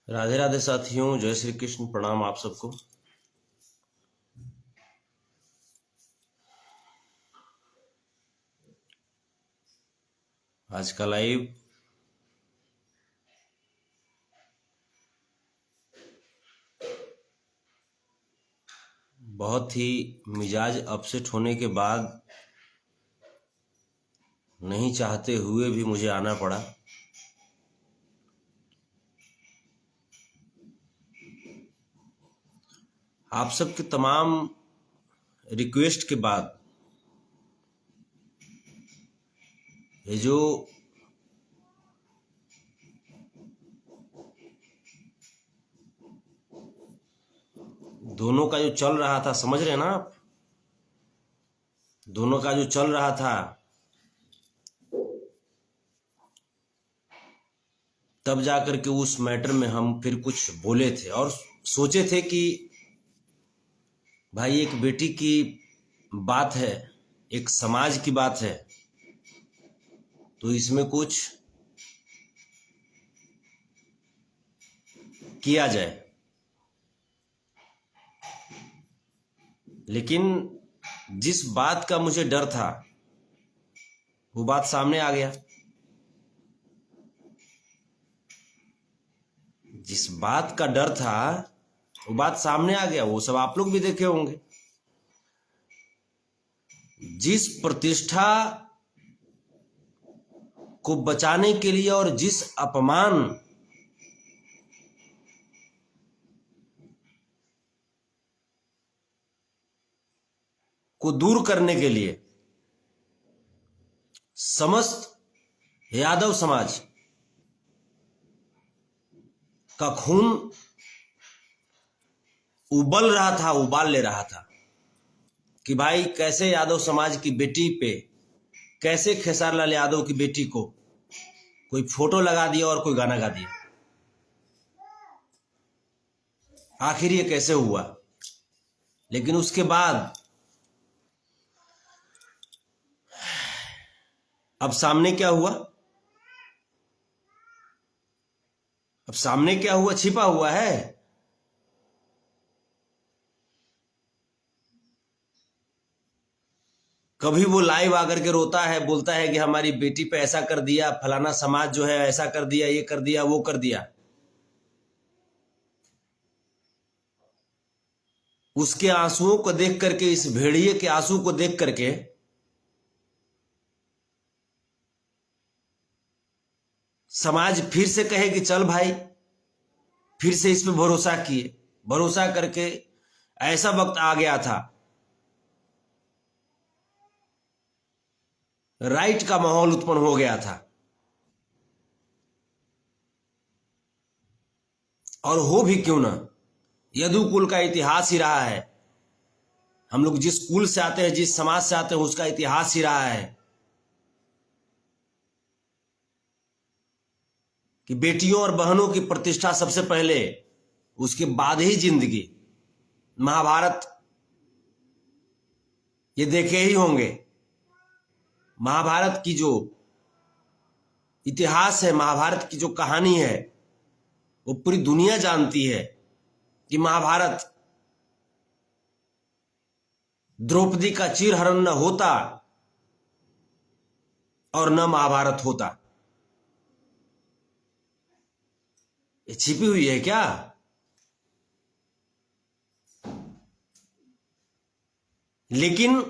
राधे राधे साथियों, जय श्री कृष्ण। प्रणाम आप सबको। आज का लाइव बहुत ही मिजाज अपसेट होने के बाद नहीं चाहते हुए भी मुझे आना पड़ा। आप सबके तमाम रिक्वेस्ट के बाद ये जो दोनों का जो चल रहा था, समझ रहे हैं ना आप? दोनों का जो चल रहा था, तब जाकर के उस मैटर में हम फिर कुछ बोले थे और सोचे थे कि भाई एक बेटी की बात है, एक समाज की बात है, तो इसमें कुछ किया जाए। लेकिन जिस बात का मुझे डर था वो बात सामने आ गया। जिस बात का डर था वो बात सामने आ गया, वो सब आप लोग भी देखे होंगे। जिस प्रतिष्ठा को बचाने के लिए और जिस अपमान को दूर करने के लिए समस्त यादव समाज का खून उबल रहा था, उबाल ले रहा था कि भाई कैसे यादव समाज की बेटी पे, कैसे खेसारी लाल यादव की बेटी को कोई फोटो लगा दिया और कोई गाना गा दिया। आखिर ये कैसे हुआ? लेकिन उसके बाद अब सामने क्या हुआ? अब सामने क्या हुआ? छिपा हुआ है। कभी वो लाइव आकर के रोता है, बोलता है कि हमारी बेटी पे ऐसा कर दिया, फलाना समाज जो है ऐसा कर दिया, ये कर दिया, वो कर दिया। उसके आंसुओं को देख करके, इस भेड़िए के आंसू को देख करके समाज फिर से कहे कि चल भाई, फिर से इस पे भरोसा किए। भरोसा करके ऐसा वक्त आ गया था, राइट का माहौल उत्पन्न हो गया था। और हो भी क्यों ना, यदुकुल का इतिहास ही रहा है। हम लोग जिस कुल से आते हैं, जिस समाज से आते हैं, उसका इतिहास ही रहा है कि बेटियों और बहनों की प्रतिष्ठा सबसे पहले, उसके बाद ही जिंदगी। महाभारत ये देखे ही होंगे। महाभारत की जो इतिहास है, महाभारत की जो कहानी है, वो पूरी दुनिया जानती है कि महाभारत द्रौपदी का चीरहरण न होता और न महाभारत होता। ये छिपी हुई है क्या? लेकिन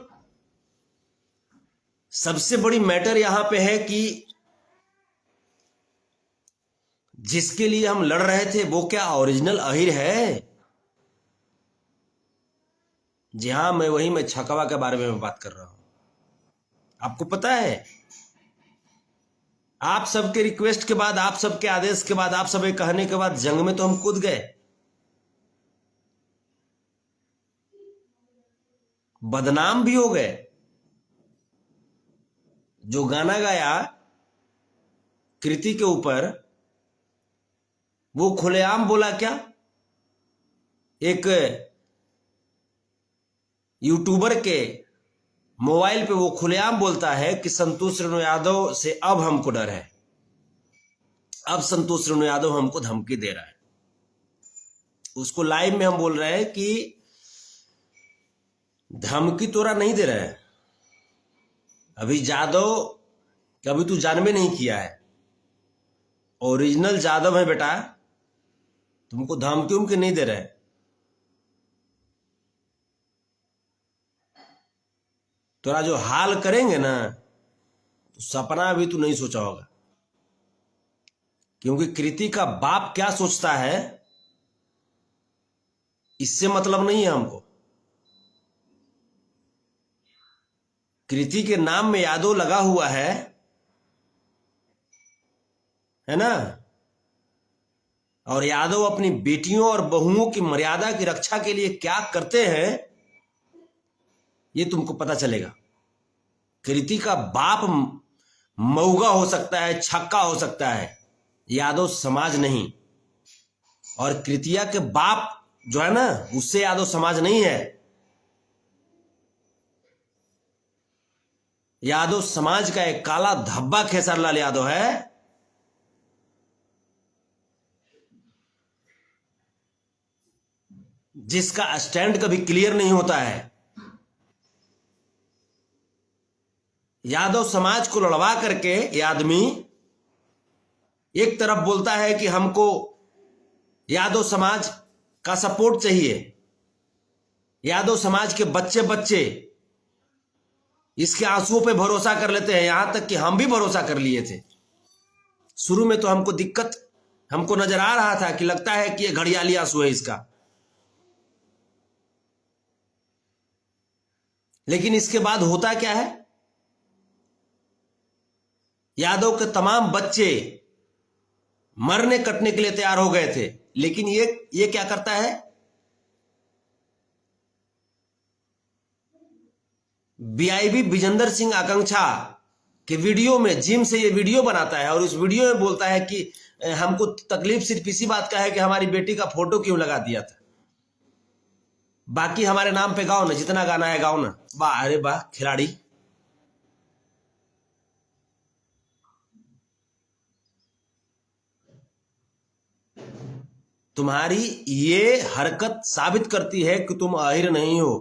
सबसे बड़ी मैटर यहां पे है कि जिसके लिए हम लड़ रहे थे वो क्या ओरिजिनल अहिर है? जी हां, मैं छकवा के बारे में बात कर रहा हूं। आपको पता है, आप सबके रिक्वेस्ट के बाद, आप सबके आदेश के बाद, आप सबके कहने के बाद जंग में तो हम कूद गए। बदनाम भी हो गए। जो गाना गाया कृति के ऊपर, वो खुलेआम बोला क्या? एक यूट्यूबर के मोबाइल पे वो खुलेआम बोलता है कि संतोष रेणु यादव से अब हमको डर है, अब संतोष रेणु यादव हमको धमकी दे रहा है। उसको लाइव में हम बोल रहे हैं कि धमकी तोरा नहीं दे रहे हैं। अभी जादव कभी तू जानबे नहीं किया है, ओरिजिनल जादव है बेटा, तुमको धमकी उमकी नहीं दे रहे। तोरा जो हाल करेंगे ना, तो सपना भी तू नहीं सोचा होगा। क्योंकि कृति का बाप क्या सोचता है इससे मतलब नहीं है हमको। कृति के नाम में यादव लगा हुआ है ना। और यादव अपनी बेटियों और बहुओं की मर्यादा की रक्षा के लिए क्या करते हैं ये तुमको पता चलेगा। कृति का बाप मऊगा हो सकता है, छक्का हो सकता है, यादव समाज नहीं। और कृतिया के बाप जो है ना, उससे यादव समाज नहीं है। यादव समाज का एक काला धब्बा खेसारी लाल यादव है। जिसका स्टैंड कभी क्लियर नहीं होता है। यादव समाज को लड़वा करके ये आदमी एक तरफ बोलता है कि हमको यादव समाज का सपोर्ट चाहिए, यादव समाज के बच्चे बच्चे इसके आंसुओं पे भरोसा कर लेते हैं। यहां तक कि हम भी भरोसा कर लिए थे। शुरू में तो हमको दिक्कत हमको नजर आ रहा था कि लगता है कि ये घड़ियाली आंसू है इसका, लेकिन इसके बाद होता क्या है, यादव के तमाम बच्चे मरने कटने के लिए तैयार हो गए थे। लेकिन ये क्या करता है, बीआईबी विजेंद्र सिंह आकांक्षा के वीडियो में जिम से ये वीडियो बनाता है और उस वीडियो में बोलता है कि हमको तकलीफ सिर्फ इसी बात का है कि हमारी बेटी का फोटो क्यों लगा दिया था, बाकी हमारे नाम पे गाओ ना, जितना गाना है गाओ ना। वाह, अरे वाह खिलाड़ी। तुम्हारी ये हरकत साबित करती है कि तुम अहिर नहीं हो।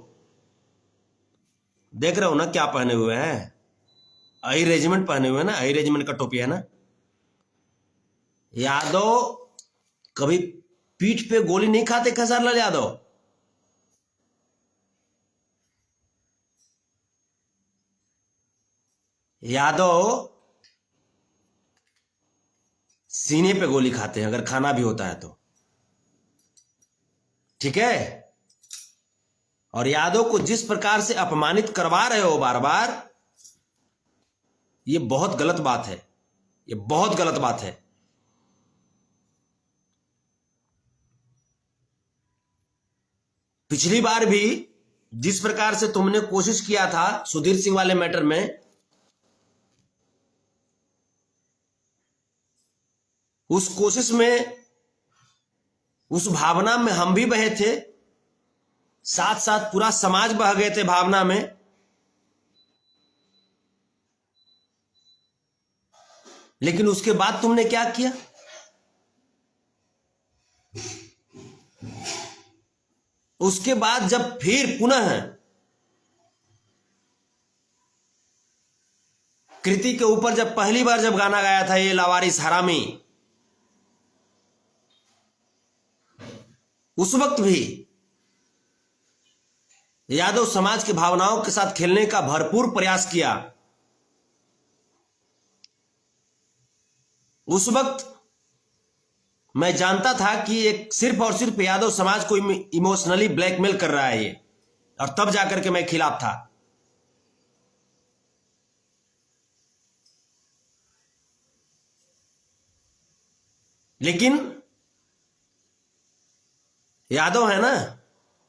देख रहे हो ना क्या पहने हुए हैं, अहिर रेजिमेंट पहने हुए हैं ना, अहिर रेजिमेंट का टोपी है ना। यादव कभी पीठ पे गोली नहीं खाते खेसारी लाल यादव। यादव सीने पे गोली खाते हैं अगर खाना भी होता है तो, ठीक है। और यादव को जिस प्रकार से अपमानित करवा रहे हो बार बार, ये बहुत गलत बात है, ये बहुत गलत बात है। पिछली बार भी जिस प्रकार से तुमने कोशिश किया था सुधीर सिंह वाले मैटर में, उस कोशिश में, उस भावना में हम भी बहे थे, साथ साथ पूरा समाज बह गए थे भावना में। लेकिन उसके बाद तुमने क्या किया, उसके बाद जब फिर पुनः कृति के ऊपर जब पहली बार जब गाना गाया था ये लावारिस हरामी, उस वक्त भी यादव समाज की भावनाओं के साथ खेलने का भरपूर प्रयास किया। उस वक्त मैं जानता था कि एक सिर्फ और सिर्फ यादव समाज को इमोशनली ब्लैकमेल कर रहा है ये, और तब जाकर के मैं खिलाफ था। लेकिन यादव है ना,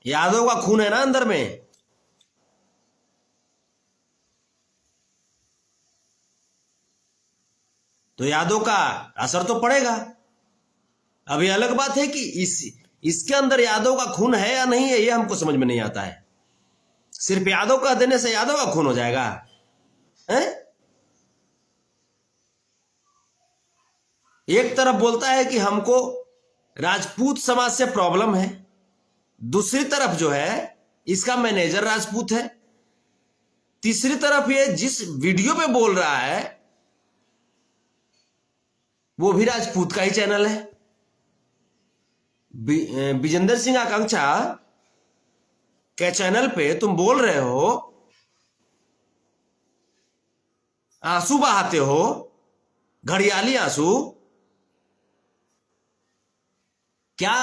यादव का खून है ना अंदर में, तो यादव का असर तो पड़ेगा। अभी अलग बात है कि इसके अंदर यादव का खून है या नहीं है, ये हमको समझ में नहीं आता है। सिर्फ यादव का देने से यादव का खून हो जाएगा है? एक तरफ बोलता है कि हमको राजपूत समाज से प्रॉब्लम है, दूसरी तरफ जो है इसका मैनेजर राजपूत है, तीसरी तरफ ये जिस वीडियो पे बोल रहा है वो भी राजपूत का ही चैनल है। विजेंद्र सिंह आकांक्षा के चैनल पे तुम बोल रहे हो, आंसू बहाते हो, घड़ियाली आंसू। क्या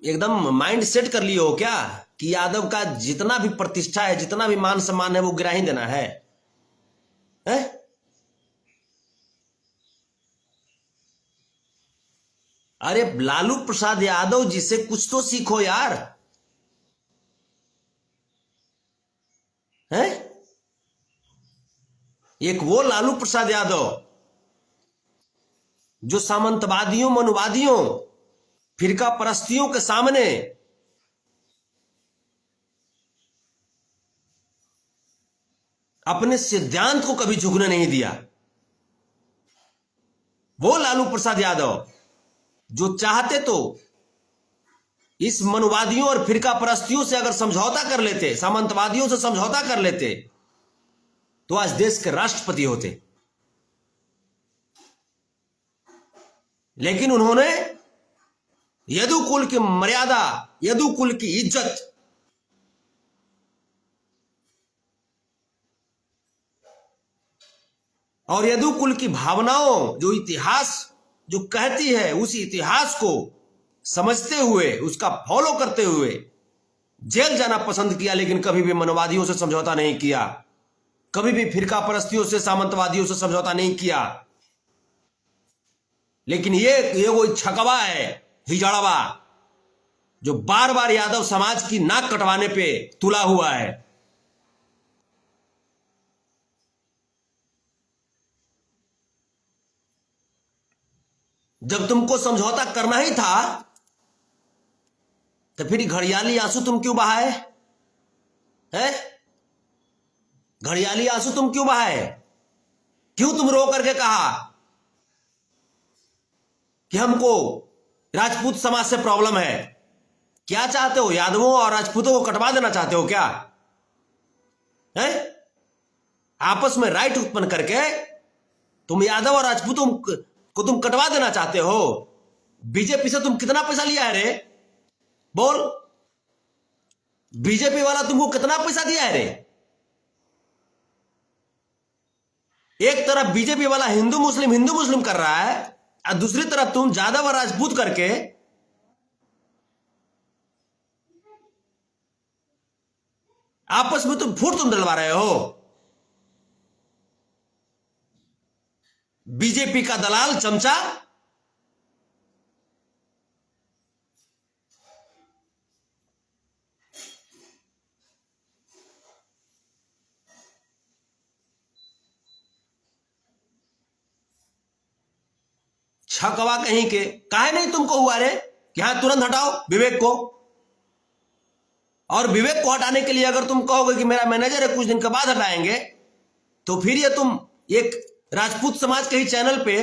एकदम माइंड सेट कर लिए हो क्या कि यादव का जितना भी प्रतिष्ठा है, जितना भी मान सम्मान है, वो गिरा ही देना है, हैं? अरे लालू प्रसाद यादव जी से कुछ तो सीखो यार, हैं? एक वो लालू प्रसाद यादव जो सामंतवादियों, मनुवादियों, फिरका परस्तियों के सामने अपने सिद्धांत को कभी झुकने नहीं दिया। वो लालू प्रसाद यादव जो चाहते तो इस मनुवादियों और फिरका परस्तियों से अगर समझौता कर लेते, सामंतवादियों से समझौता कर लेते, तो आज देश के राष्ट्रपति होते। लेकिन उन्होंने यदुकुल की मर्यादा, यदुकुल की इज्जत, और यदुकुल की भावनाओं, जो इतिहास जो कहती है, उस इतिहास को समझते हुए, उसका फॉलो करते हुए जेल जाना पसंद किया। लेकिन कभी भी मनवादियों से समझौता नहीं किया, कभी भी फिरका परस्तियों से, सामंतवादियों से समझौता नहीं किया। लेकिन ये वो छकवा है, हिजड़वा, जो बार बार यादव समाज की नाक कटवाने पे तुला हुआ है। जब तुमको समझौता करना ही था तो फिर घड़ियाली आंसू तुम क्यों बहाए हैं? घड़ियाली आंसू तुम क्यों बहाए? क्यों तुम रो करके कहा कि हमको राजपूत समाज से प्रॉब्लम है? क्या चाहते हो, यादवों और राजपूतों को कटवा देना चाहते हो क्या है? आपस में राइट उत्पन्न करके तुम यादव और राजपूतों को तुम कटवा देना चाहते हो। बीजेपी से तुम कितना पैसा लिया है रे? बोल, बीजेपी वाला तुमको कितना पैसा दिया है रे? एक तरफ बीजेपी वाला हिंदू मुस्लिम कर रहा है, और दूसरी तरफ तुम यादव और राजपूत करके आपस में तुम फूट डलवा रहे हो। बीजेपी का दलाल चमचा छकवा कहीं के। काहे नहीं तुमको हुआ रे कि हाँ तुरंत हटाओ विवेक को? और विवेक को हटाने के लिए अगर तुम कहोगे कि मेरा मैनेजर है, कुछ दिन के बाद हटाएंगे, तो फिर ये तुम एक राजपूत समाज के ही चैनल पे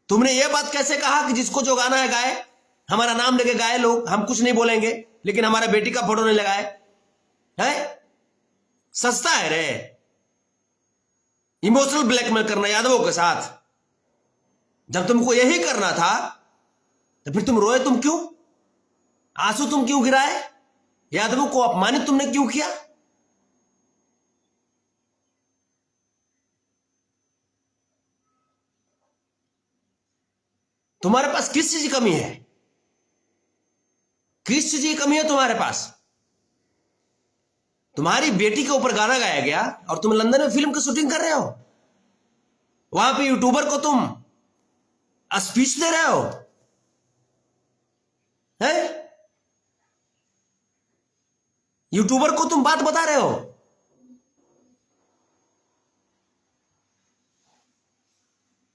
तुमने ये बात कैसे कहा कि जिसको जो गाना है गाए, हमारा नाम लेके गाए लोग, हम कुछ नहीं बोलेंगे, लेकिन हमारा बेटी का फोटो नहीं लगाए है? सस्ता है रे इमोशनल ब्लैकमेल करना यादवों के साथ। जब तुमको यही करना था तो फिर तुम रोए तुम क्यों? आंसू तुम क्यों गिराए? यादवों को अपमानित तुमने क्यों किया? तुम्हारे पास किस चीज की कमी है? किस चीज की कमी है तुम्हारे पास? तुम्हारी बेटी के ऊपर गाना गाया गया और तुम लंदन में फिल्म की शूटिंग कर रहे हो, वहां पे यूट्यूबर को तुम स्पीच दे रहे हो हैं? यूट्यूबर को तुम बात बता रहे हो।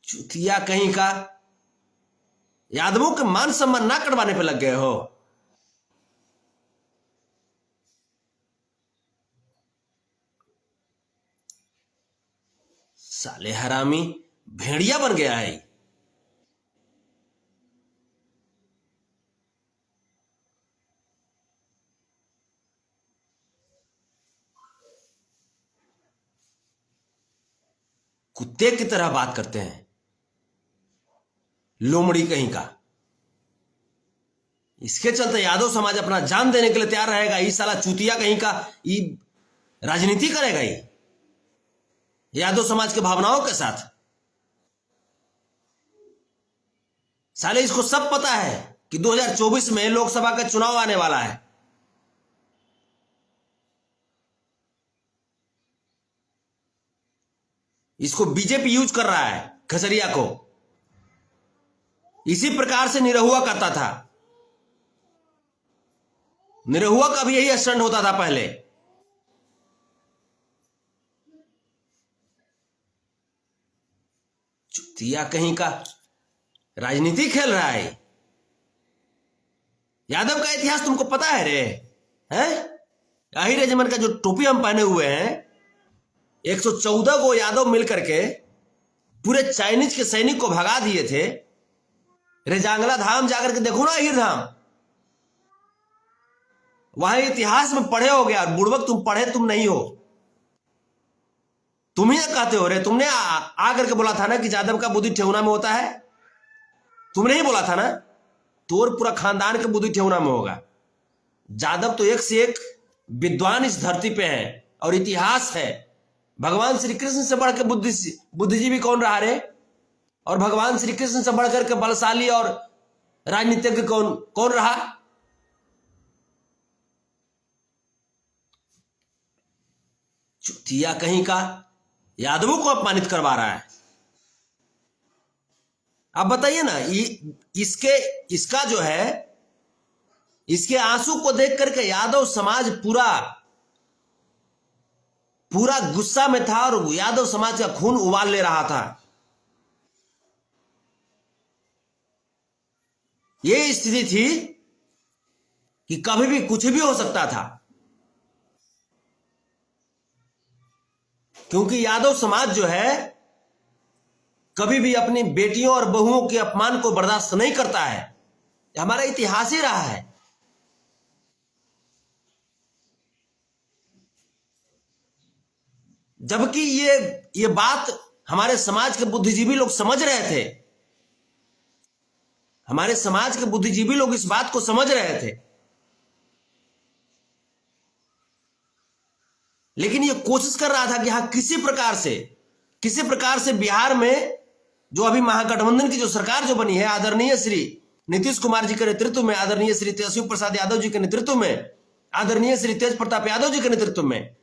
चुतिया कहीं का, यादवों के मान सम्मान ना करवाने पे लग गए हो। साले हरामी भेड़िया बन गया है। कुत्ते की तरह बात करते हैं, लोमड़ी कहीं का। इसके चलते यादव समाज अपना जान देने के लिए तैयार रहेगा। ये साला चूतिया कहीं का ये राजनीति करेगा, ये यादव समाज के भावनाओं के साथ। साले इसको सब पता है कि 2024 में लोकसभा का चुनाव आने वाला है। इसको बीजेपी यूज कर रहा है, खसरिया को। इसी प्रकार से निरहुआ करता था। निरहुआ का भी यही स्टंट होता था पहले। चुतिया कहीं का राजनीति खेल रहा है। यादव का इतिहास तुमको पता है रे? हैं? आहिर रेजिमेंट का जो टोपी हम पहने हुए हैं, 114 को यादव मिलकर के पूरे चाइनीज के सैनिक को भगा दिए थे। रेजांगला धाम जाकर के देखो ना, आहिर धाम, वहां इतिहास में पढ़े हो गया। बुड़बक तुम पढ़े तुम नहीं हो। तुम ही कहते हो रे, तुमने आकर के बोला था ना कि यादव का बुद्धि ठेहुना में होता है। तुमने ही बोला था ना, तोर पूरा खानदान के बुद्धि ठेहुना में होगा। यादव तो एक से एक विद्वान इस धरती पे है और इतिहास है। भगवान श्री कृष्ण से बढ़कर बुद्धिजीवी कौन रहा रे? और भगवान श्री कृष्ण से बढ़कर के बलशाली और राजनीतिज्ञ कौन रहा? चुतिया कहीं का यादवों को अपमानित करवा रहा है। अब बताइए ना, इसका जो है, इसके आंसू को देख करके यादव समाज पूरा गुस्सा में था और यादव समाज का खून उबाल ले रहा था। यह स्थिति थी कि कभी भी कुछ भी हो सकता था, क्योंकि यादव समाज जो है कभी भी अपनी बेटियों और बहुओं के अपमान को बर्दाश्त नहीं करता है। हमारा इतिहास ही रहा है। जबकि ये बात हमारे समाज के बुद्धिजीवी लोग समझ रहे थे। हमारे समाज के बुद्धिजीवी लोग इस बात को समझ रहे थे, लेकिन ये कोशिश कर रहा था कि हाँ, किसी प्रकार से बिहार में जो अभी महागठबंधन की जो सरकार जो बनी है, आदरणीय श्री नीतीश कुमार जी के नेतृत्व में, आदरणीय श्री तेजस्वी प्रसाद यादव जी के नेतृत्व में, आदरणीय श्री तेज प्रताप यादव जी के नेतृत्व में,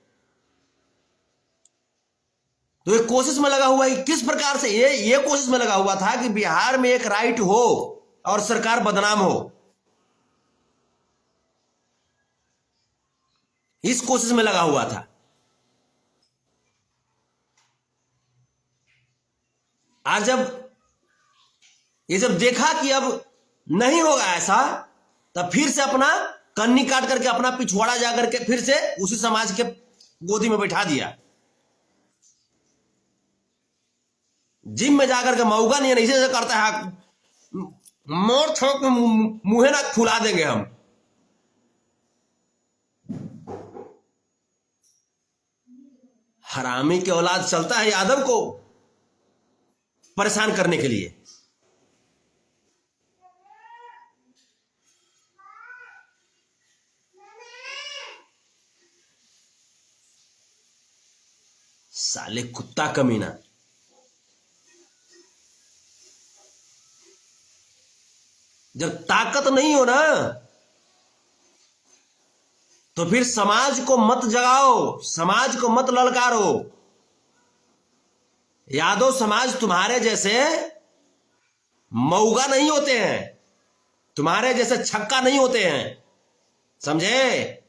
तो ये कोशिश में लगा हुआ है। किस प्रकार से ये कोशिश में लगा हुआ था कि बिहार में एक राइट हो और सरकार बदनाम हो। इस कोशिश में लगा हुआ था। आज जब देखा कि अब नहीं होगा ऐसा, तब फिर से अपना कन्नी काट करके अपना पिछवाड़ा जाकर के फिर से उसी समाज के गोदी में बैठा दिया। जिम में जाकर के मऊगा नहीं ऐसे करता है, मोर छोक मुंहे ना फुला देंगे हम। हरामी के औलाद चलता है यादव को परेशान करने के लिए। साले कुत्ता कमीना। जब ताकत नहीं हो ना, तो फिर समाज को मत जगाओ, समाज को मत ललकारो। यादव समाज तुम्हारे जैसे मऊगा नहीं होते हैं, तुम्हारे जैसे छक्का नहीं होते हैं, समझे?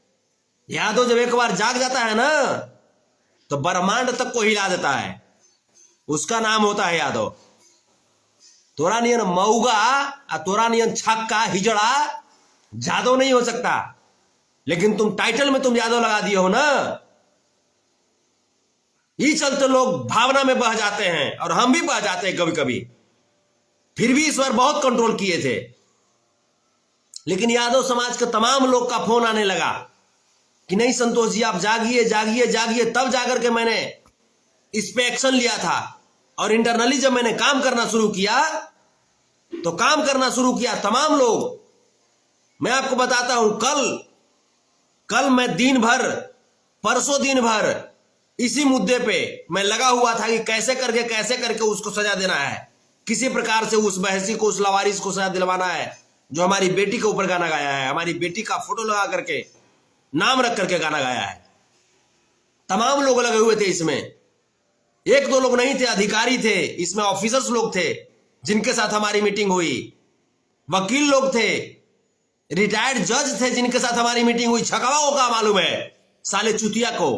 यादव जब एक बार जाग जाता है ना, तो ब्रह्मांड तक को हिला देता है। उसका नाम होता है यादव। तोरा नियन मऊगा और तोरा नियन छक्का हिजड़ा यादव नहीं हो सकता। लेकिन तुम टाइटल में तुम यादव लगा दिए हो ना, ये चलते लोग भावना में बह जाते हैं, और हम भी बह जाते हैं कभी कभी। फिर भी इस बार बहुत कंट्रोल किए थे, लेकिन यादव समाज के तमाम लोग का फोन आने लगा कि नहीं संतोष जी, आप जागिए जागिए जागिए। तब जाकर के मैंने इस पे एक्शन लिया था और इंटरनली जब मैंने काम करना शुरू किया तो काम करना शुरू किया तमाम लोग। मैं आपको बताता हूं, कल मैं दिन भर, परसों दिन भर इसी मुद्दे पे मैं लगा हुआ था कि कैसे करके उसको सजा देना है, किसी प्रकार से उस बहसी को, उस लवारिस को सजा दिलवाना है जो हमारी बेटी के ऊपर गाना गाया है, हमारी बेटी का फोटो लगा करके, नाम रख करके गाना गाया है। तमाम लोग लगे हुए थे इसमें, एक दो लोग नहीं थे, अधिकारी थे इसमें, ऑफिसर्स लोग थे जिनके साथ हमारी मीटिंग हुई, वकील लोग थे, रिटायर्ड जज थे जिनके साथ हमारी मीटिंग हुई। छकवाओं का मालूम है साले चुतिया को।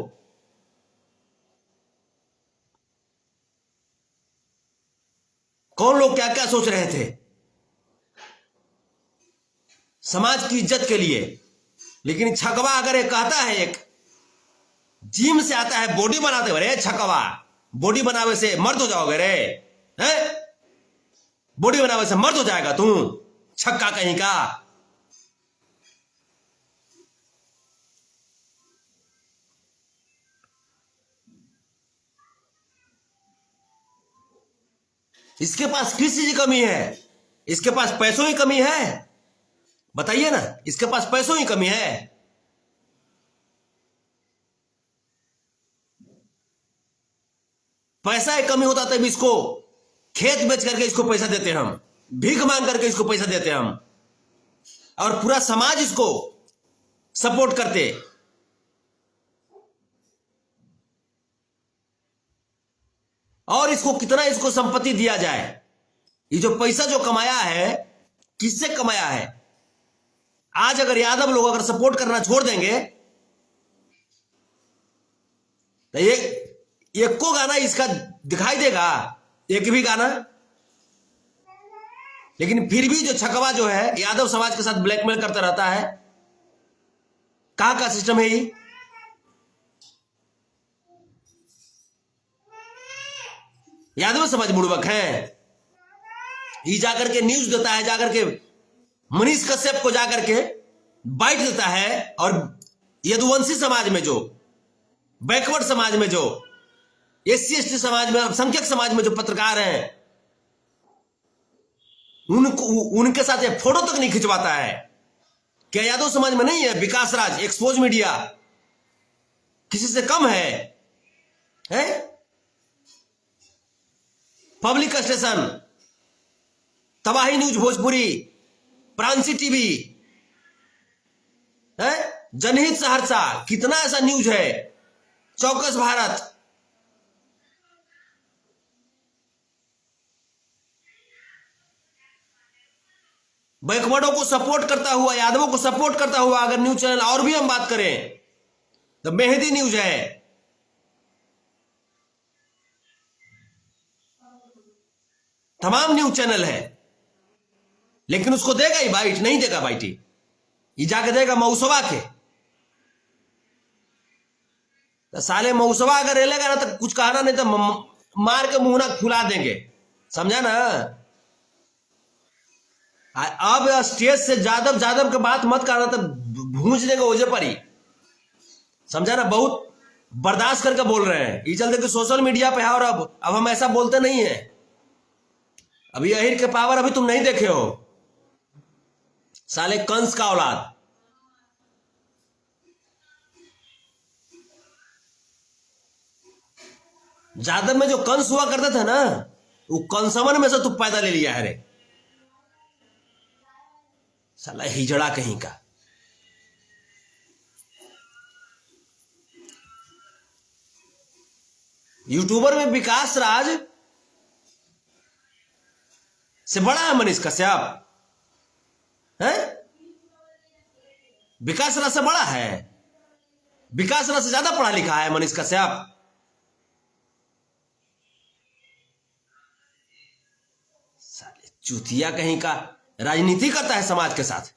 कौन लोग क्या क्या सोच रहे थे समाज की इज्जत के लिए। लेकिन छकवा अगर ये कहता है, एक जिम से आता है बॉडी बनाते हुए, रे छकवा बॉडी बनावे से मर्द हो जाओगे रे, हैं? बॉडी बनावे से मर्द हो जाएगा तू, छक्का कहीं का। इसके पास किस चीज की कमी है? इसके पास पैसों की कमी है? बताइए ना, इसके पास पैसों की कमी है? पैसा की कमी होता तब इसको खेत बेच करके इसको पैसा देते हम, भीख मांग करके इसको पैसा देते हम, और पूरा समाज इसको सपोर्ट करते। और इसको कितना इसको संपत्ति दिया जाए। ये जो पैसा जो कमाया है, किससे कमाया है? आज अगर यादव लोग अगर सपोर्ट करना छोड़ देंगे तो ये एक को गाना इसका दिखाई देगा, एक भी गाना। लेकिन फिर भी जो छकवा जो है यादव समाज के साथ ब्लैकमेल करता रहता है। कहां का सिस्टम है ये? यादव समाज बुड़बक है। ये जाकर के न्यूज देता है, जाकर के मनीष कश्यप को जाकर के बाइट देता है, और यदुवंशी समाज में, जो बैकवर्ड समाज में, जो SC ST समाज में, अल्पसंख्यक समाज में जो पत्रकार हैं, उनके साथ ये फोटो तक नहीं खिंचवाता है। क्या यादव समाज में नहीं है विकास राज, एक्सपोज मीडिया किसी से कम है? पब्लिक स्टेशन, तबाही न्यूज भोजपुरी, प्रांसी टीवी है, जनहित सहरसा, कितना ऐसा न्यूज है, चौकस भारत। बैकवर्डों को सपोर्ट करता हुआ, यादवों को सपोर्ट करता हुआ अगर न्यूज चैनल और भी हम बात करें तो मेहदी न्यूज है, तमाम न्यूज चैनल है। लेकिन उसको देगा ही बाइट? नहीं देगा बाइट। ये जाके देगा मौसवा के। तो साले मौसवा अगर रेलेगा ना तो कुछ कहना नहीं, तो मार के मुंह ना फुला देंगे, समझा ना। अब स्टेज से जादव के बात मत करना, तो भूंज देंगे ओजे पर ही, समझा ना। बहुत बर्दाश्त करके बोल रहे हैं, ये चलते कि सोशल मीडिया पे है, और अब हम ऐसा बोलते नहीं है। अभी अहिर के पावर अभी तुम नहीं देखे हो, साले कंस का औलाद। जादव में जो कंस हुआ करता था ना, वो कंसमन में से तू पैदा ले लिया है रे, साला हिजड़ा कहीं का। यूट्यूबर में विकास राज से बड़ा है मनीष कश्यप, है? विकास राज से बड़ा है, विकास राज से ज्यादा पढ़ा लिखा है मनीष कश्यप। साले चूतिया कहीं का, राजनीति करता है समाज के साथ।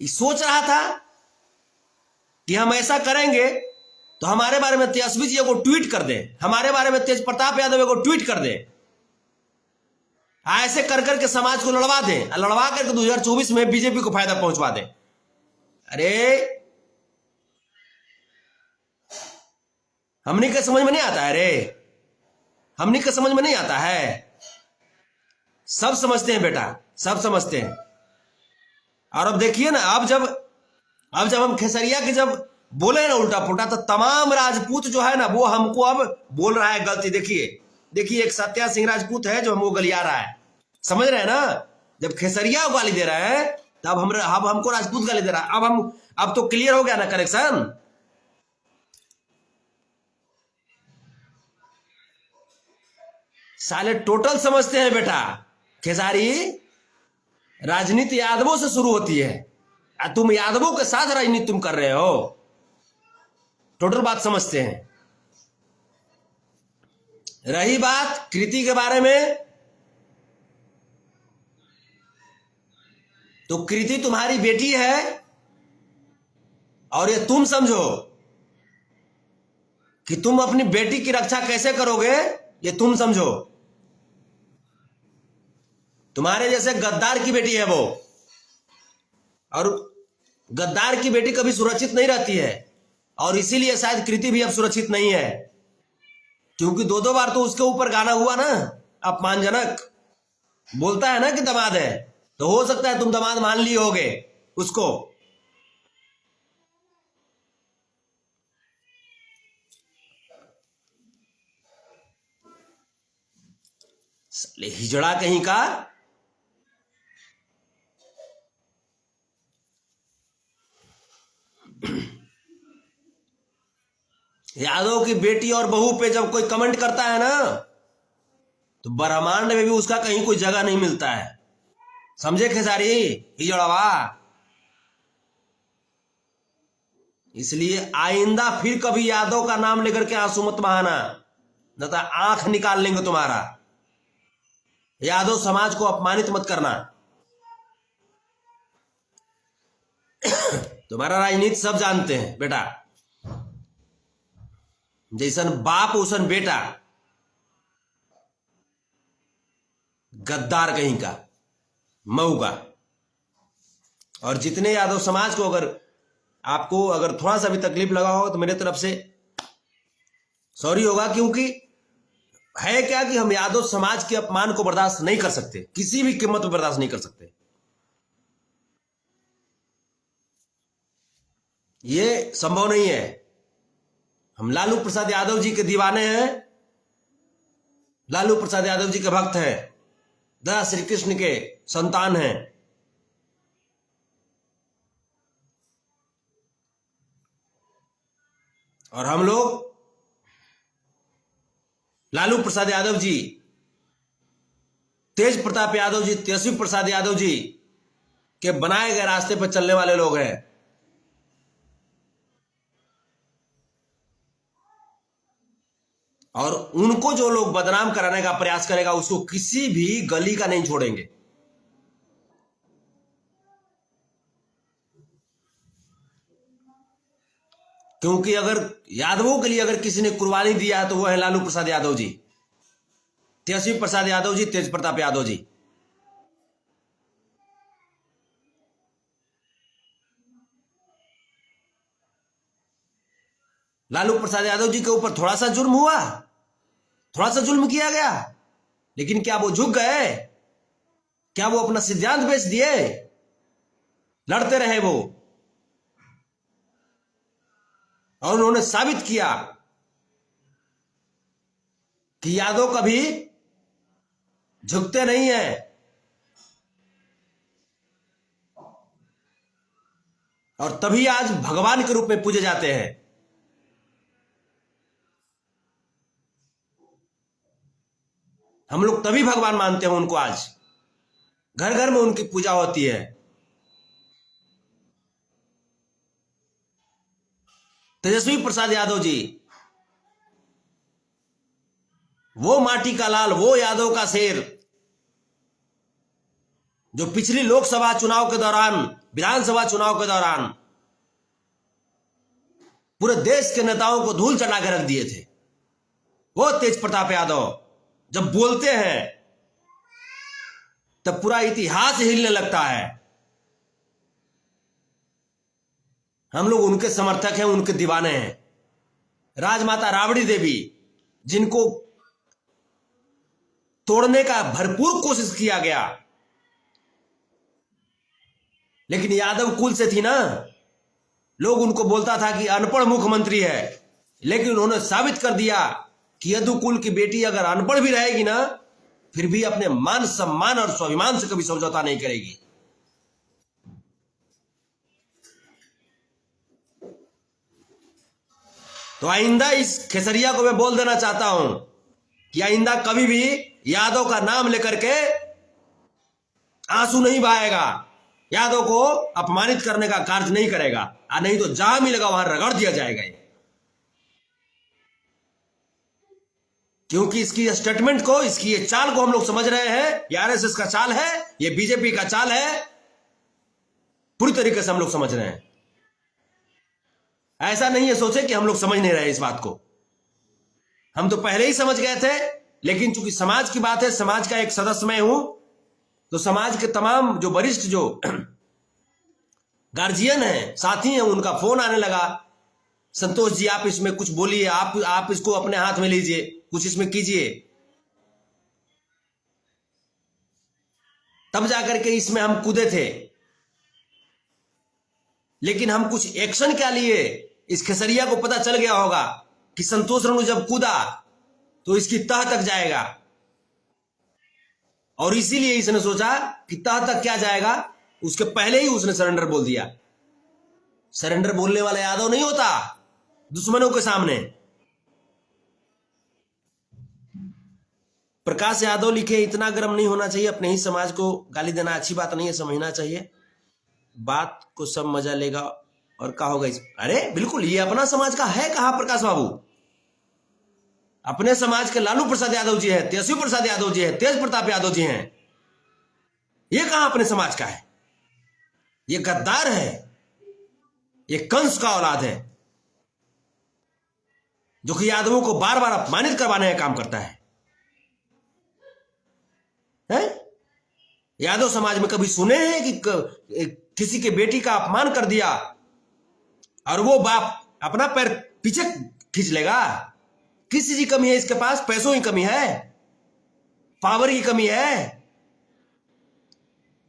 ये सोच रहा था कि हम ऐसा करेंगे तो हमारे बारे में तेजस्वी जी को ट्वीट कर दे, हमारे बारे में तेज प्रताप यादव को ट्वीट कर दे, ऐसे कर करके समाज को लड़वा दे, लड़वा करके 2024 में बीजेपी को फायदा पहुंचवा दे। अरे हमने के समझ में नहीं आता है रे, हमने के समझ में नहीं आता है। सब समझते हैं बेटा, सब समझते हैं। और अब देखिए ना, अब जब हम खेसरिया के जब बोले ना उल्टा पुल्टा, तो तमाम राजपूत जो है ना वो हमको अब बोल रहा है गलती। देखिए एक सत्या सिंह राजपूत है जो हमको गलिया रहा है, समझ रहे हैं ना। जब खेसरिया गाली दे रहा है तब अब हमको राजपूत गाली दे रहा है। अब तो क्लियर हो गया ना करेक्शन। साले टोटल समझते हैं बेटा। खेसारी, राजनीति यादवों से शुरू होती है, तुम यादवों के साथ राजनीति तुम कर रहे हो। टोटल बात समझते हैं। रही बात कृति के बारे में, तो कृति तुम्हारी बेटी है और ये तुम समझो कि तुम अपनी बेटी की रक्षा कैसे करोगे, ये तुम समझो। तुम्हारे जैसे गद्दार की बेटी है वो, और गद्दार की बेटी कभी सुरक्षित नहीं रहती है, और इसीलिए शायद कृति भी अब सुरक्षित नहीं है, क्योंकि दो बार तो उसके ऊपर गाना हुआ ना अपमानजनक। बोलता है ना कि दामाद है, तो हो सकता है तुम दामाद मान लिए होगे उसको। हिजड़ा कहीं का। यादव की बेटी और बहू पे जब कोई कमेंट करता है ना, तो ब्रह्मांड में भी उसका कहीं कोई जगह नहीं मिलता है। समझे खेसारी हिजड़वा? इसलिए आइंदा फिर कभी यादव का नाम लेकर के आंसू मत बहाना, न तो आंख निकाल लेंगे तुम्हारा। यादव समाज को अपमानित मत करना। तुम्हारा राजनीति सब जानते हैं बेटा, जैसन बाप उसन बेटा, गद्दार कहीं का, मऊ का। और जितने यादव समाज को आपको अगर थोड़ा सा भी तकलीफ लगा हो तो मेरे तरफ से सॉरी होगा, क्योंकि है क्या कि हम यादव समाज के अपमान को बर्दाश्त नहीं कर सकते, किसी भी कीमत पर बर्दाश्त नहीं कर सकते। ये संभव नहीं है। हम लालू प्रसाद यादव जी के दीवाने हैं, लालू प्रसाद यादव जी के भक्त हैं, दया श्री कृष्ण के संतान हैं। और हम लोग लालू प्रसाद यादव जी, तेज प्रताप यादव जी, तेजस्वी प्रसाद यादव जी के बनाए गए रास्ते पर चलने वाले लोग हैं। और उनको जो लोग बदनाम कराने का प्रयास करेगा उसको किसी भी गली का नहीं छोड़ेंगे। क्योंकि अगर यादवों के लिए अगर किसी ने कुर्बानी दिया है तो वो है लालू प्रसाद यादव जी, तेजस्वी प्रसाद यादव जी, तेज प्रताप यादव जी। लालू प्रसाद यादव जी के ऊपर थोड़ा सा जुर्म हुआ, थोड़ा सा जुल्म किया गया, लेकिन क्या वो झुक गए? क्या वो अपना सिद्धांत बेच दिए? लड़ते रहे वो, और उन्होंने साबित किया कि यादव कभी झुकते नहीं है। और तभी आज भगवान के रूप में पूजे जाते हैं। हम लोग तभी भगवान मानते हैं उनको, आज घर घर में उनकी पूजा होती है। तेजस्वी प्रसाद यादव जी, वो माटी का लाल, वो यादव का शेर, जो पिछली लोकसभा चुनाव के दौरान, विधानसभा चुनाव के दौरान पूरे देश के नेताओं को धूल चटा के रख दिए थे, वो तेज प्रताप यादव जब बोलते हैं तब पूरा इतिहास हिलने लगता है। हम लोग उनके समर्थक हैं, उनके दीवाने हैं। राजमाता राबड़ी देवी, जिनको तोड़ने का भरपूर कोशिश किया गया, लेकिन यादव कुल से थी ना। लोग उनको बोलता था कि अनपढ़ मुख्यमंत्री है, लेकिन उन्होंने साबित कर दिया कि यदु कुल की बेटी अगर अनपढ़ भी रहेगी ना, फिर भी अपने मान सम्मान और स्वाभिमान से कभी समझौता नहीं करेगी। तो आइंदा इस खेसरिया को मैं बोल देना चाहता हूं कि आइंदा कभी भी यादव का नाम लेकर के आंसू नहीं बहाएगा, यादव को अपमानित करने का कार्य नहीं करेगा, और नहीं तो जहां मिलेगा वहां रगड़ दिया जाएगा। क्योंकि इसकी स्टेटमेंट को, इसकी ये चाल को हम लोग समझ रहे हैं, ये आरएसएस का चाल है, ये बीजेपी का चाल है, पूरी तरीके से हम लोग समझ रहे हैं। ऐसा नहीं है सोचे कि हम लोग समझ नहीं रहे इस बात को, हम तो पहले ही समझ गए थे। लेकिन चूंकि समाज की बात है, समाज का एक सदस्य मैं हूं, तो समाज के तमाम जो वरिष्ठ, जो गार्जियन हैं, साथी हैं, उनका फोन आने लगा, संतोष जी आप इसमें कुछ बोलिए, आप इसको अपने हाथ में लीजिए, कुछ इसमें कीजिए। तब जाकर के इसमें हम कूदे थे। लेकिन हम कुछ एक्शन क्या लिए, इस खेसरिया को पता चल गया होगा कि संतोष रेणु जब कूदा तो इसकी तह तक जाएगा, और इसीलिए इसने सोचा कि तह तक क्या जाएगा, उसके पहले ही उसने सरेंडर बोल दिया। सरेंडर बोलने वाला यादव नहीं होता दुश्मनों के सामने। प्रकाश यादव लिखे, इतना गर्म नहीं होना चाहिए, अपने ही समाज को गाली देना अच्छी बात नहीं है, समझना चाहिए, बात को सब मजा लेगा और क्या होगा इस। अरे बिल्कुल, ये अपना समाज का है कहां प्रकाश बाबू, अपने समाज के लालू प्रसाद यादव जी हैं, तेजस्वी प्रसाद यादव जी हैं, तेज प्रताप यादव जी हैं, ये कहां अपने समाज का है। ये गद्दार है, ये कंस का औलाद है, जो कि यादवों को बार बार अपमानित करवाने का काम करता है। यादव समाज में कभी सुने हैं कि किसी के बेटी का अपमान कर दिया और वो बाप अपना पैर पीछे खींच लेगा? किस चीज की कमी है इसके पास? पैसों की कमी है, पावर की कमी है,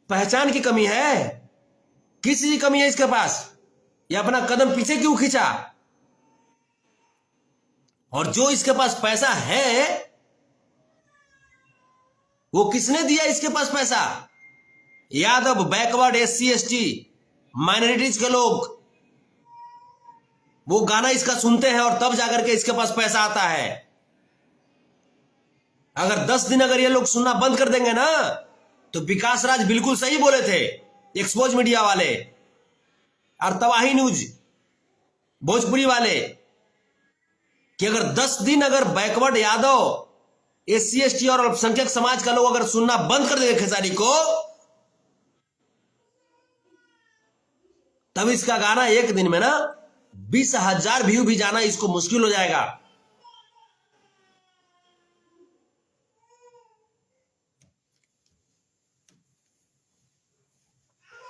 पहचान की कमी है, किस चीज की कमी है इसके पास? ये अपना कदम पीछे क्यों खींचा? और जो इसके पास पैसा है वो किसने दिया इसके पास पैसा? Yadav, backward, SC ST, minorities के लोग, वो गाना इसका सुनते हैं और तब जाकर के इसके पास पैसा आता है। अगर 10 दिन अगर ये लोग सुनना बंद कर देंगे ना, तो विकास राज बिल्कुल सही बोले थे, एक्सपोज मीडिया वाले और तबाही न्यूज भोजपुरी वाले, कि अगर 10 दिन अगर बैकवर्ड, यादव, SC ST और अल्पसंख्यक समाज का लोग अगर सुनना बंद कर देंगे खेसारी को, तब इसका गाना एक दिन में ना 20,000 व्यू भी जाना इसको मुश्किल हो जाएगा।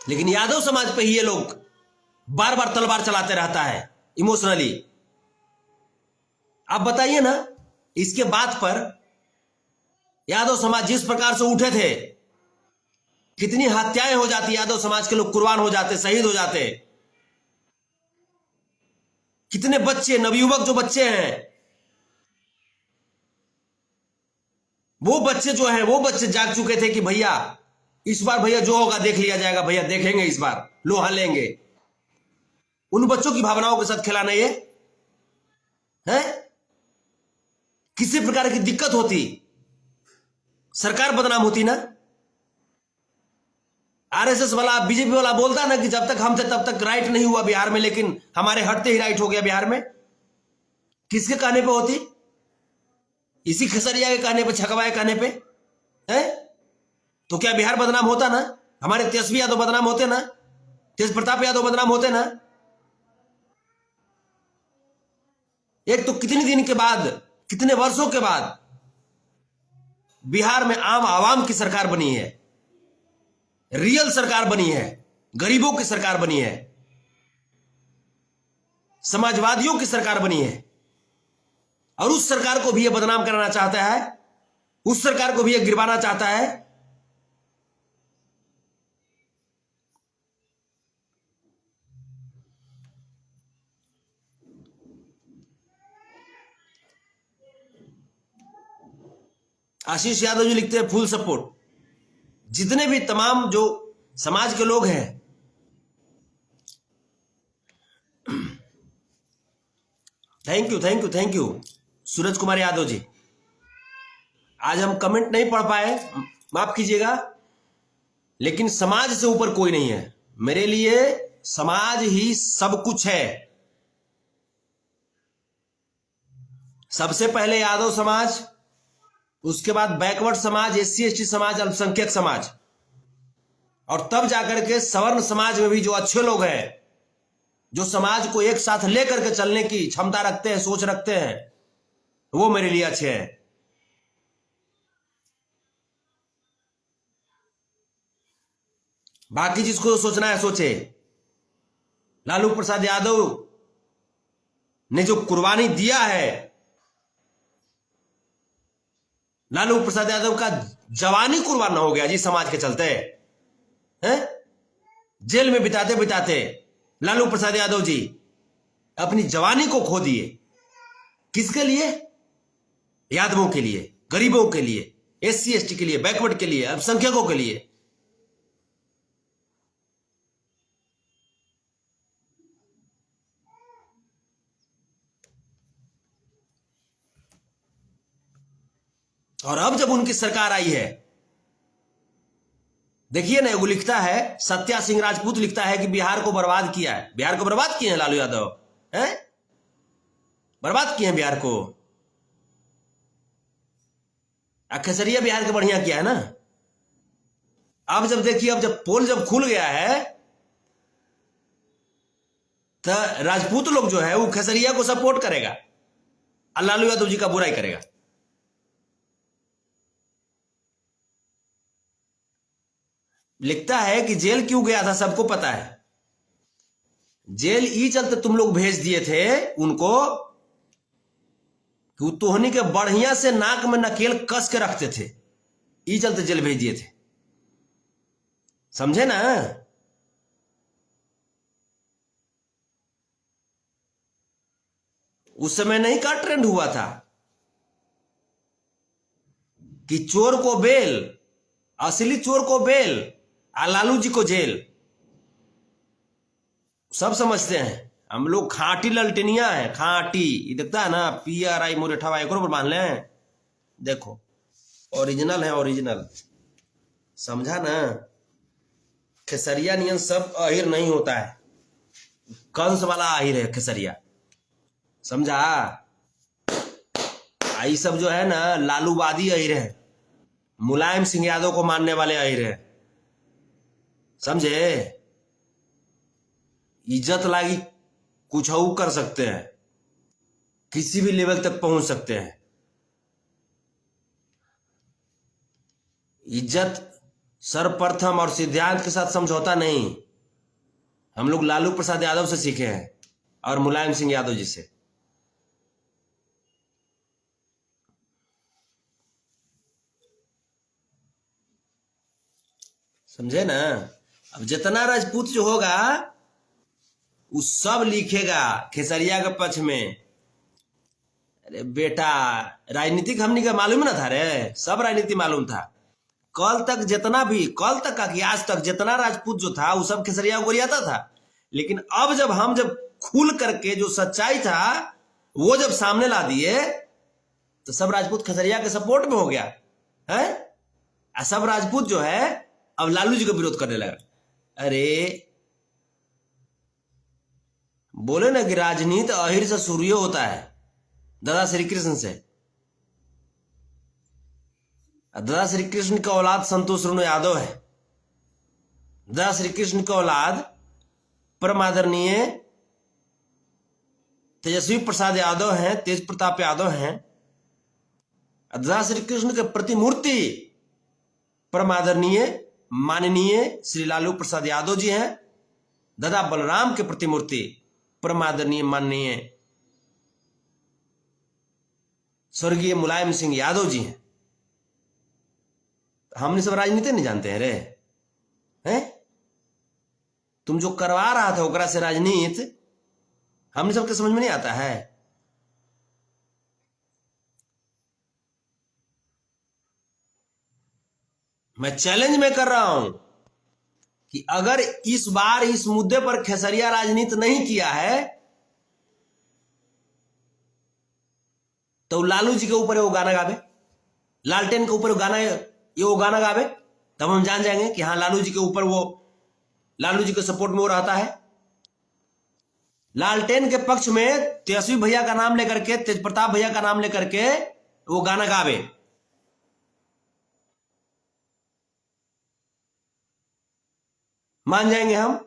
लेकिन यादव समाज पे ही ये लोग बार बार तलवार चलाते रहता है इमोशनली। आप बताइए ना, इसके बात पर यादव समाज जिस प्रकार से उठे थे, कितनी हत्याएं हो जाती, यादव समाज के लोग कुर्बान हो जाते, शहीद हो जाते, कितने बच्चे, नवयुवक जो बच्चे हैं, वो बच्चे जो हैं, वो बच्चे जाग चुके थे कि भैया इस बार भैया जो होगा देख लिया जाएगा, भैया देखेंगे इस बार, लोहा लेंगे। उन बच्चों की भावनाओं के साथ खिलाना ये है? किसी प्रकार की दिक्कत होती, सरकार बदनाम होती ना। आरएसएस वाला, बीजेपी वाला बोलता ना कि जब तक हम थे तब तक राइट नहीं हुआ बिहार में, लेकिन हमारे हटते ही राइट हो गया बिहार में। किसके कहने पे होती? इसी खसरिया के कहने पे, छकवा के कहने पे है? तो क्या बिहार बदनाम होता ना? हमारे तेजस्वी यादव बदनाम होते ना, तेज प्रताप यादव बदनाम होते ना। एक तो कितने दिन के बाद, कितने वर्षों के बाद बिहार में आम आवाम की सरकार बनी है, रियल सरकार बनी है, गरीबों की सरकार बनी है, समाजवादियों की सरकार बनी है। और उस सरकार को भी ये बदनाम कराना चाहता है, उस सरकार को भी ये गिरवाना चाहता है। आशीष यादव जी लिखते हैं फुल सपोर्ट। जितने भी तमाम जो समाज के लोग हैं, thank you thank you thank you Suraj Kumar Yadav ji. आज हम कमेंट नहीं पढ़ पाए, माफ कीजिएगा, लेकिन समाज से ऊपर कोई नहीं है। मेरे लिए समाज ही सब कुछ है। सबसे पहले यादव समाज, उसके बाद बैकवर्ड समाज, एससी एसटी समाज, अल्पसंख्यक समाज, और तब जाकर के सवर्ण समाज में भी जो अच्छे लोग हैं, जो समाज को एक साथ लेकर के चलने की क्षमता रखते हैं, सोच रखते हैं, वो मेरे लिए अच्छे हैं। बाकी जिसको सोचना है सोचे। लालू प्रसाद यादव ने जो कुर्बानी दिया है, लालू प्रसाद यादव का जवानी कुर्बान हो गया जी समाज के चलते हैं। जेल में बिताते बिताते लालू प्रसाद यादव जी अपनी जवानी को खो दिए। किसके लिए? यादवों के लिए, गरीबों के लिए, एससी एसटी के लिए, बैकवर्ड के लिए, अल्पसंख्यकों के लिए। और अब जब उनकी सरकार आई है, देखिए ना, वो लिखता है, सत्या सिंह राजपूत लिखता है कि बिहार को बर्बाद किया है। बिहार को बर्बाद किए हैं लालू यादव, हैं? बर्बाद किए हैं बिहार को। खेसरिया बिहार के बढ़िया किया है ना। अब जब देखिए, अब जब पोल जब खुल गया है, तो राजपूत लोग जो है वो खेसरिया को सपोर्ट करेगा और लालू यादव जी का बुराई करेगा। लिखता है कि जेल क्यों गया था सबको पता है। जेल ई चलते तुम लोग भेज दिए थे उनको कि तोहनी के बढ़िया से नाक में नकेल कस के रखते थे, ई चलते जेल भेज दिए थे। समझे ना? उस समय नहीं का ट्रेंड हुआ था कि चोर को बेल, असली चोर को बेल, आ लालू जी को जेल। सब समझते हैं हम लोग खाटी ललटनिया है, खाटी। ये देखता है ना, PRI मोरेठा एक पर मान लें, देखो ओरिजिनल है, ओरिजिनल। समझा ना? खेसरिया नियन सब अहिर नहीं होता है, कंस वाला अहिर है खेसरिया। समझा? आई सब जो है ना लालूवादी अहिर है, मुलायम सिंह यादव को मानने वाले अहिर है। समझे? इज्जत लागी कुछ कर सकते हैं, किसी भी लेवल तक पहुंच सकते हैं। इज्जत सर्वप्रथम और सिद्धांत के साथ समझौता नहीं। हम लोग लालू प्रसाद यादव से सीखे हैं और मुलायम सिंह यादव जी से। समझे ना? अब जितना राजपूत जो होगा वो सब लिखेगा खेसरिया के पक्ष में। अरे बेटा, राजनीतिक हमनी का मालूम ना था रे, सब राजनीति मालूम था। कल तक जितना भी, कल तक का कि आज तक जितना राजपूत जो था वो सब खेसरिया को गोरियाता था। लेकिन अब जब हम खुल करके जो सच्चाई था वो जब सामने ला दिए, तो सब राजपूत खेसरिया के सपोर्ट में हो गया है। सब राजपूत जो है अब लालू जी का विरोध करने लगा। अरे बोले ना कि राजनीति अहिर से सूर्य होता है, दादा श्री कृष्ण से। दादा श्री कृष्ण का औलाद संतोष रुनु यादव है। दादा श्री कृष्ण का औलाद परम आदरणीय तेजस्वी प्रसाद यादव हैं, तेज प्रताप यादव हैं। दादा श्री कृष्ण के प्रतिमूर्ति परम आदरणीय माननीय श्री लालू प्रसाद यादव जी हैं। दादा बलराम के प्रतिमूर्ति परम आदरणीय माननीय स्वर्गीय मुलायम सिंह यादव जी हैं। हमने सब राजनीति नहीं जानते हैं रे हैं? तुम जो करवा रहा था ओकरा से राजनीति हमने सबके समझ में नहीं आता है। मैं चैलेंज में कर रहा हूं कि अगर इस बार इस मुद्दे पर खेसरिया राजनीति नहीं किया है तो लालू जी के ऊपर वो गाना गावे, लालटेन के ऊपर वो गाना गावे, तब हम जान जाएंगे कि हाँ लालू जी के ऊपर वो लालू जी के सपोर्ट में वो रहता है। लालटेन के पक्ष में तेजस्वी भैया का नाम लेकर के, तेज प्रताप भैया का नाम लेकर के वो गाना गावे। मान जाएंगे हम।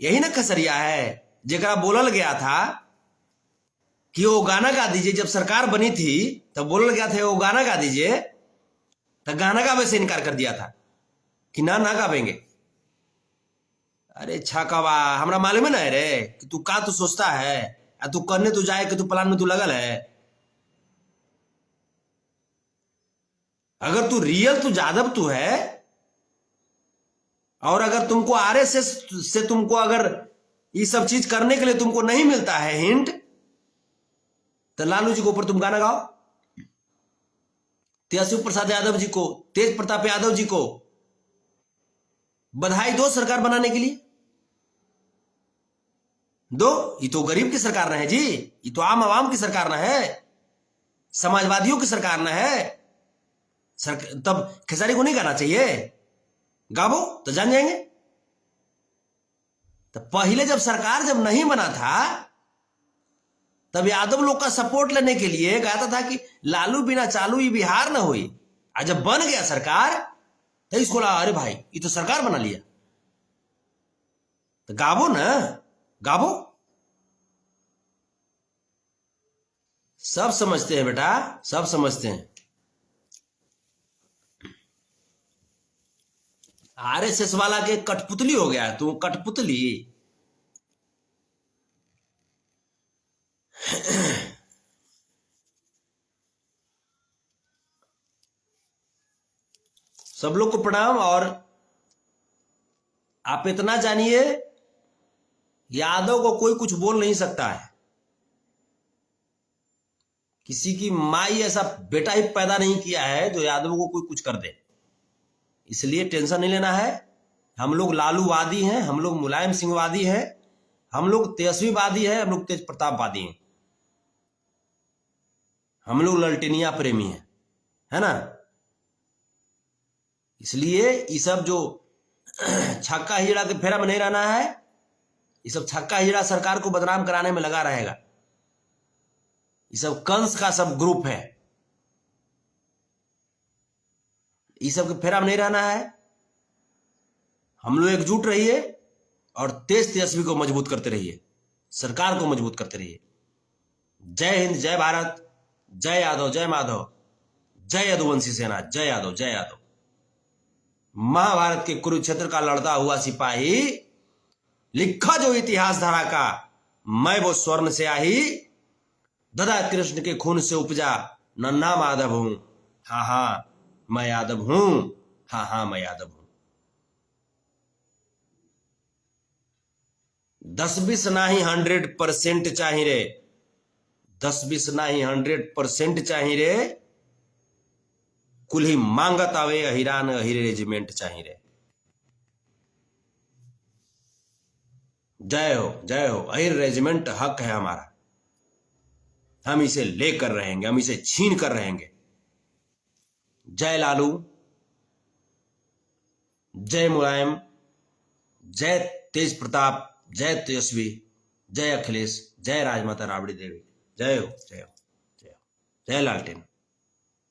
यही ना खसरिया है जेकरा बोलल गया था कि वो गाना गा दीजिए। जब सरकार बनी थी तब बोलल गया था वो गाना गा दीजिए, तो गाना गावे से इनकार कर दिया था कि ना गावेंगे। अरे छाकावा, हमरा मालूम है ना रे कि तू का तू सोचता है, तू करने तू जाए कि तू प्लान में तू लगल है। अगर तू रियल तू जादव तू है और अगर तुमको आरएसएस से तुमको अगर ये सब चीज करने के लिए तुमको नहीं मिलता है हिंट, तो लालू जी के ऊपर तुम गाना गाओ, तेजस्वी प्रसाद यादव जी को, तेज प्रताप यादव जी को बधाई दो सरकार बनाने के लिए दो। ये तो गरीब की सरकार न है जी, ये तो आम आवाम की सरकार न है, समाजवादियों की सरकार न है। तब खेसारी को नहीं गाना चाहिए? गावो तो जान जाएंगे। तो पहले जब सरकार जब नहीं बना था तब यादव लोग का सपोर्ट लेने के लिए कहता था कि लालू बिना चालू ये बिहार ना हुई। आज जब बन गया सरकार तो इसको लगा अरे भाई ये तो सरकार बना लिया, तो गावो ना, गावो। सब समझते हैं बेटा, सब समझते हैं। आरएसएस वाला के कठपुतली हो गया है तू, कठपुतली। सब लोग को प्रणाम। और आप इतना जानिए, यादव को कोई कुछ बोल नहीं सकता है। किसी की माई ऐसा बेटा ही पैदा नहीं किया है जो यादव को कोई कुछ कर दे, इसलिए टेंशन नहीं लेना है। हम लोग लालूवादी हैं, हम लोग मुलायम सिंह वादी हैं, हम लोग तेजस्वी वादी हैं, हम लोग तेज प्रताप वादी हैं, हम लोग ललटेनिया प्रेमी हैं, है ना। इसलिए ये सब जो छक्का हिजड़ा के फेरा में नहीं रहना है। ये सब छक्का हिजड़ा सरकार को बदनाम कराने में लगा रहेगा। ये सब कंस का सब ग्रुप है, ये सब के फेरा में नहीं रहना है। हम लोग एकजुट रहिए और तेजस्वी को मजबूत करते रहिए, सरकार को मजबूत करते रहिए। जय हिंद, जय भारत, जय यादव, जय माधव, जय यदुवंशी सेना, जय यादव, जय यादव। महाभारत के कुरुक्षेत्र का लड़ता हुआ सिपाही, लिखा जो इतिहास धारा का, मैं वो स्वर्ण से आही, दादा कृष्ण के खून से उपजा, नन्हा माधव हूं, हाँ हाँ मैं यादव हूं, हाँ हाँ मैं यादव हूं। 10-20 नाही 100% चाहिए रे, 10-20 नाही 100% चाहिए रे। कुल्ही मांगत आवे अहिरान अहिरे रेजिमेंट चाहिए रे। जय हो, जय हो। अहिर रेजिमेंट हक है हमारा, हम इसे लेकर रहेंगे, हम इसे छीन कर रहेंगे। जय लालू, जय मुलायम, जय तेज प्रताप, जय तेजस्वी, जय अखिलेश, जय राजमाता राबड़ी देवी। जय हो, जय हो, जय हो, जय लालटेन।